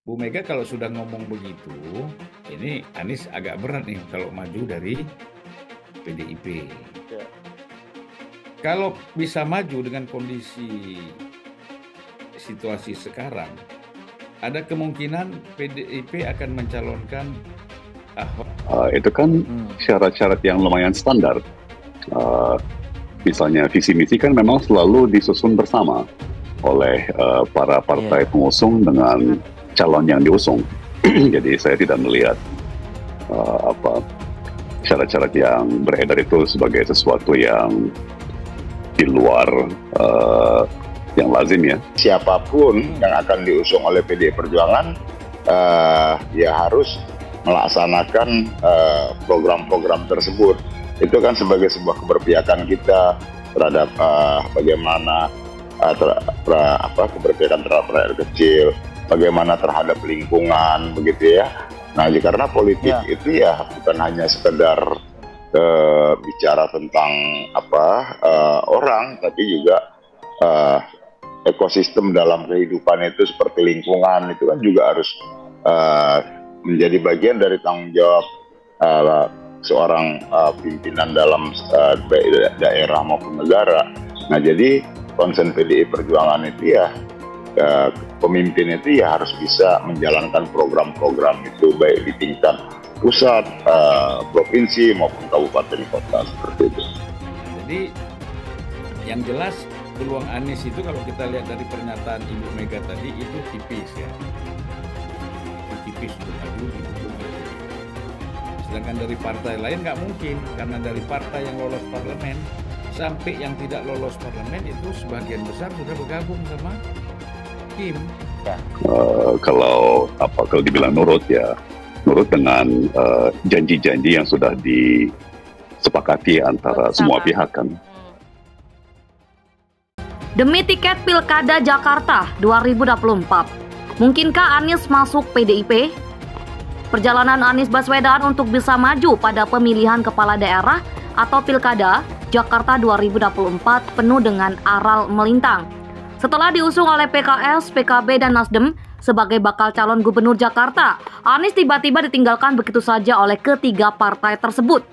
Bu Mega kalau sudah ngomong begitu, ini Anies agak berat nih kalau maju dari PDIP. Ya. Kalau bisa maju dengan kondisi situasi sekarang, ada kemungkinan PDIP akan mencalonkan Ahok. Itu kan syarat-syarat yang lumayan standar. Misalnya visi misi kan memang selalu disusun bersama oleh para partai pengusung dengan calon yang diusung. Jadi saya tidak melihat syarat-syarat yang beredar itu sebagai sesuatu yang di luar yang lazim ya. Siapapun yang akan diusung oleh PDI Perjuangan ya harus melaksanakan program-program tersebut. Itu kan sebagai sebuah keberpihakan kita terhadap bagaimana keberpihakan terhadap rakyat kecil, bagaimana terhadap lingkungan, begitu ya. Nah, karena politik itu ya bukan hanya sekedar bicara tentang orang, tapi juga ekosistem dalam kehidupan itu seperti lingkungan itu kan juga harus menjadi bagian dari tanggung jawab seorang pimpinan dalam daerah maupun negara. Nah, jadi konsen PDI Perjuangan itu ya pemimpin itu ya harus bisa menjalankan program-program itu baik di tingkat pusat, provinsi maupun kabupaten kota seperti itu. Jadi yang jelas peluang Anies itu kalau kita lihat dari pernyataan Ibu Mega tadi itu tipis ya. Tipis untuk maju didukung oleh PDIP. Sedangkan dari partai lain nggak mungkin, karena dari partai yang lolos parlemen sampai yang tidak lolos parlemen itu sebagian besar sudah bergabung sama Kim. Kalau dibilang nurut ya, nurut dengan janji-janji yang sudah disepakati antara semua pihak kan. Demi tiket Pilkada Jakarta 2024, mungkinkah Anies masuk PDIP? Perjalanan Anies Baswedan untuk bisa maju pada pemilihan kepala daerah atau Pilkada Jakarta 2024 penuh dengan aral melintang. Setelah diusung oleh PKS, PKB, dan Nasdem sebagai bakal calon gubernur Jakarta, Anies tiba-tiba ditinggalkan begitu saja oleh ketiga partai tersebut.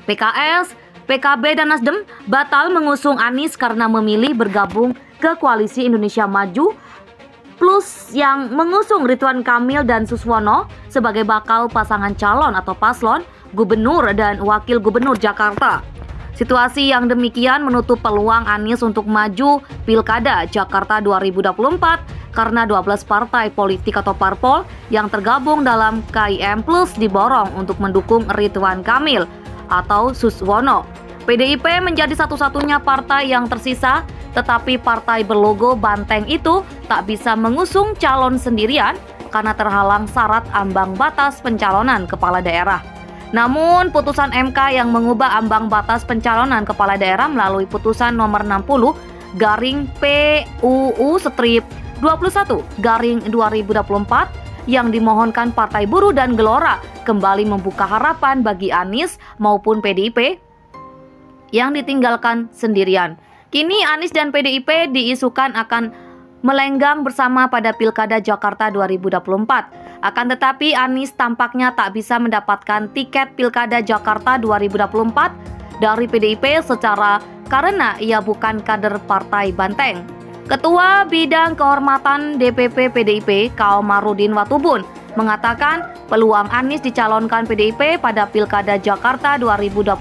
PKS, PKB, dan Nasdem batal mengusung Anies karena memilih bergabung ke Koalisi Indonesia Maju, plus yang mengusung Ridwan Kamil dan Suswono sebagai bakal pasangan calon atau paslon gubernur dan wakil gubernur Jakarta. Situasi yang demikian menutup peluang Anies untuk maju Pilkada Jakarta 2024 karena 12 partai politik atau parpol yang tergabung dalam KIM Plus diborong untuk mendukung Ridwan Kamil atau Suswono. PDIP menjadi satu-satunya partai yang tersisa, tetapi partai berlogo banteng itu tak bisa mengusung calon sendirian karena terhalang syarat ambang batas pencalonan kepala daerah. Namun, putusan MK yang mengubah ambang batas pencalonan kepala daerah melalui putusan nomor 60 garing PUU strip 21 garing 2024 yang dimohonkan Partai Buruh dan Gelora kembali membuka harapan bagi Anies maupun PDIP yang ditinggalkan sendirian. Kini Anies dan PDIP diisukan akan melenggang bersama pada Pilkada Jakarta 2024. Akan tetapi Anies tampaknya tak bisa mendapatkan tiket Pilkada Jakarta 2024 dari PDIP karena ia bukan kader partai banteng. Ketua Bidang Kehormatan DPP PDIP, Kaomarudin Watubun, mengatakan peluang Anies dicalonkan PDIP pada Pilkada Jakarta 2024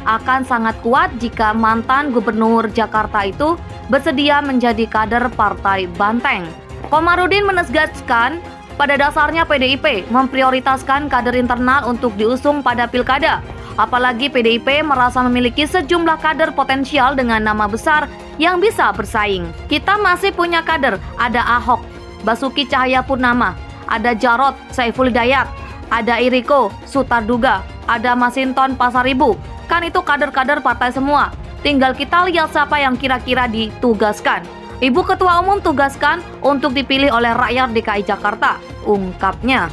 akan sangat kuat jika mantan gubernur Jakarta itu bersedia menjadi kader partai banteng. Komarudin menegaskan pada dasarnya PDIP memprioritaskan kader internal untuk diusung pada pilkada. Apalagi PDIP merasa memiliki sejumlah kader potensial dengan nama besar yang bisa bersaing. Kita masih punya kader, ada Ahok, Basuki Cahayapurnama, ada Jarod Saiful Hidayat, ada Iriko Sutarduga, ada Masinton Pasaribu. Kan itu kader-kader partai semua. Tinggal kita lihat siapa yang kira-kira ditugaskan. Ibu Ketua Umum tugaskan untuk dipilih oleh rakyat DKI Jakarta, ungkapnya.